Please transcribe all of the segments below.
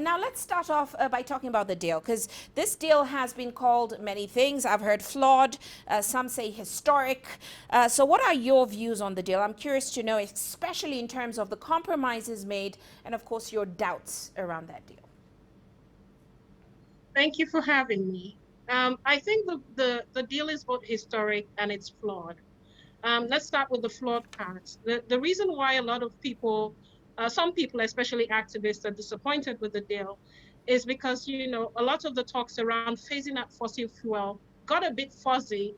Now let's start off by talking about the deal, because this deal has been called many things. I've heard flawed, some say historic. So what are your views on the deal? I'm curious to know, especially in terms of the compromises made and, of course, your doubts around that deal. Thank you for having me. I think the deal is both historic and it's flawed. Let's start with the flawed parts. The reason why a lot of people, some people, especially activists, are disappointed with the deal is because, a lot of the talks around phasing out fossil fuel got a bit fuzzy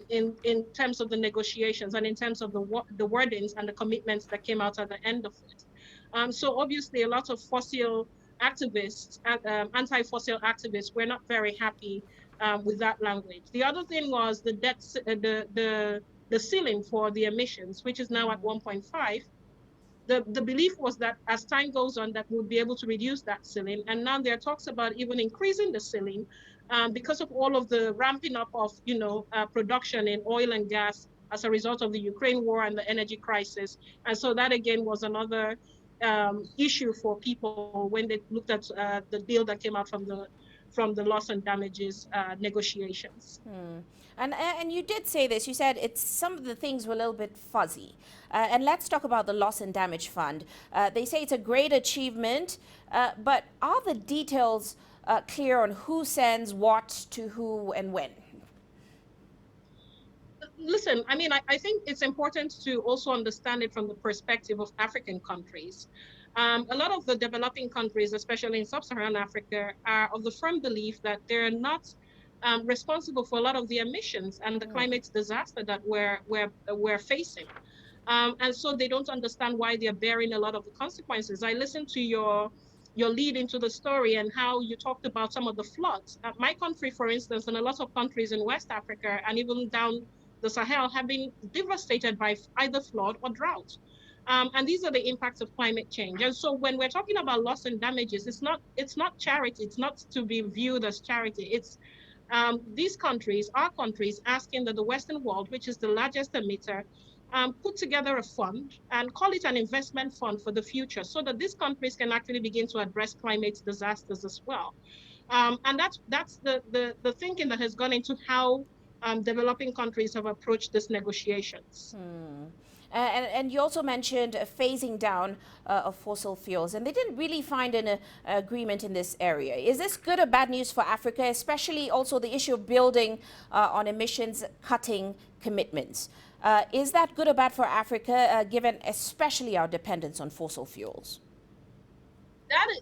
in terms of the negotiations and in terms of the wordings and the commitments that came out at the end of it. So obviously, a lot of fossil activists, anti-fossil activists, were not very happy with that language. The other thing was the ceiling for the emissions, which is now at 1.5. The belief was that as time goes on, that we'll be able to reduce that ceiling. And now there are talks about even increasing the ceiling because of all of the ramping up of, production in oil and gas as a result of the Ukraine war and the energy crisis. And so that again was another issue for people when they looked at the deal that came out from the loss and damages negotiations. And you did say this. You said it's some of the things were a little bit fuzzy. And let's talk about the loss and damage fund. They say it's a great achievement, but are the details clear on who sends what to who and when? Listen, I mean, I think it's important to also understand it from the perspective of African countries. A lot of the developing countries, especially in sub-Saharan Africa, are of the firm belief that they're not responsible for a lot of the emissions and the climate disaster that we're facing. And so they don't understand why they're bearing a lot of the consequences. I listened to your lead into the story and how you talked about some of the floods. My country, for instance, and a lot of countries in West Africa and even down the Sahel have been devastated by either flood or drought. And these are the impacts of climate change. And so when we're talking about loss and damages, it's not charity. It's not to be viewed as charity. It's these countries, our countries, asking that the Western world, which is the largest emitter, put together a fund and call it an investment fund for the future so that these countries can actually begin to address climate disasters as well. And that's the thinking that has gone into how developing countries have approached these negotiations. And you also mentioned phasing down of fossil fuels, and they didn't really find an agreement in this area. Is this good or bad news for Africa, especially also the issue of building on emissions cutting commitments? Is that good or bad for Africa, given especially our dependence on fossil fuels?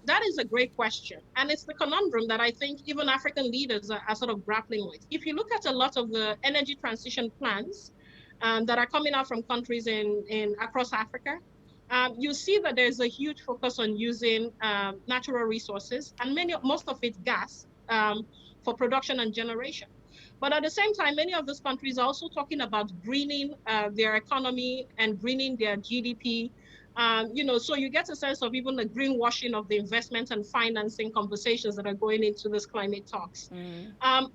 That is a great question. And it's the conundrum that I think even African leaders are sort of grappling with. If you look at a lot of the energy transition plans that are coming out from countries in across Africa, you see that there's a huge focus on using natural resources and most of it gas for production and generation. But at the same time, many of those countries are also talking about greening their economy and greening their GDP. So you get a sense of even the greenwashing of the investment and financing conversations that are going into this climate talks.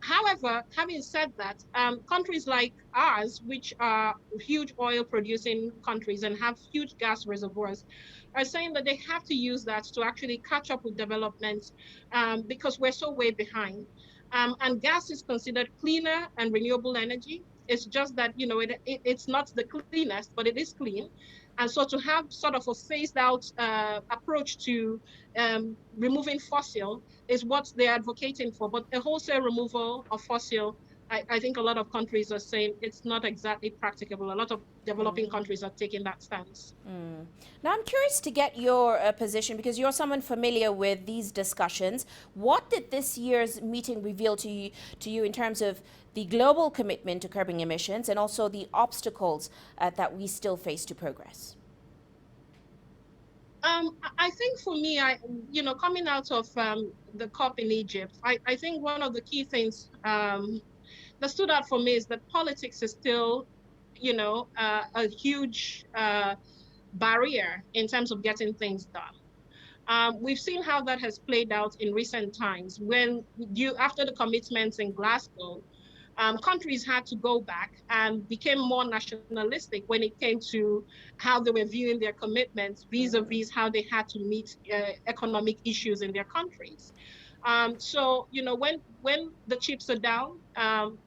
However, having said that, countries like ours, which are huge oil producing countries and have huge gas reservoirs, are saying that they have to use that to actually catch up with developments because we're so way behind. And gas is considered cleaner and renewable energy. It's just that, it's not the cleanest, but it is clean. And so to have sort of a phased out approach to removing fossil is what they're advocating for. But a wholesale removal of fossil, I think a lot of countries are saying it's not exactly practicable. A lot of developing countries are taking that stance. Now, I'm curious to get your position, because you're someone familiar with these discussions. What did this year's meeting reveal to you in terms of the global commitment to curbing emissions and also the obstacles that we still face to progress? I think for me, coming out of the COP in Egypt, I think one of the key things that stood out for me is that politics is still, a huge barrier in terms of getting things done. We've seen how that has played out in recent times when after the commitments in Glasgow, countries had to go back and became more nationalistic when it came to how they were viewing their commitments vis-a-vis how they had to meet economic issues in their countries. So, you know, when the chips are down,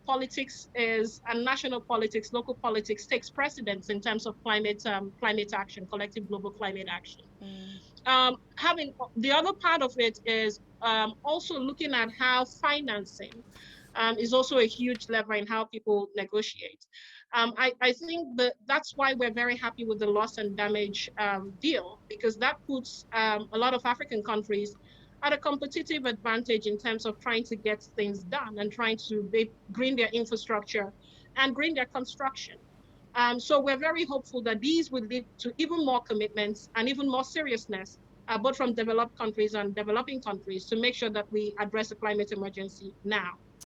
politics is, and national politics, local politics takes precedence in terms of climate action, collective global climate action. Having the other part of it is also looking at how financing is also a huge lever in how people negotiate. I think that's why we're very happy with the loss and damage deal, because that puts a lot of African countries at a competitive advantage in terms of trying to get things done and trying to green their infrastructure and green their construction. So we're very hopeful that these will lead to even more commitments and even more seriousness, both from developed countries and developing countries, to make sure that we address the climate emergency now.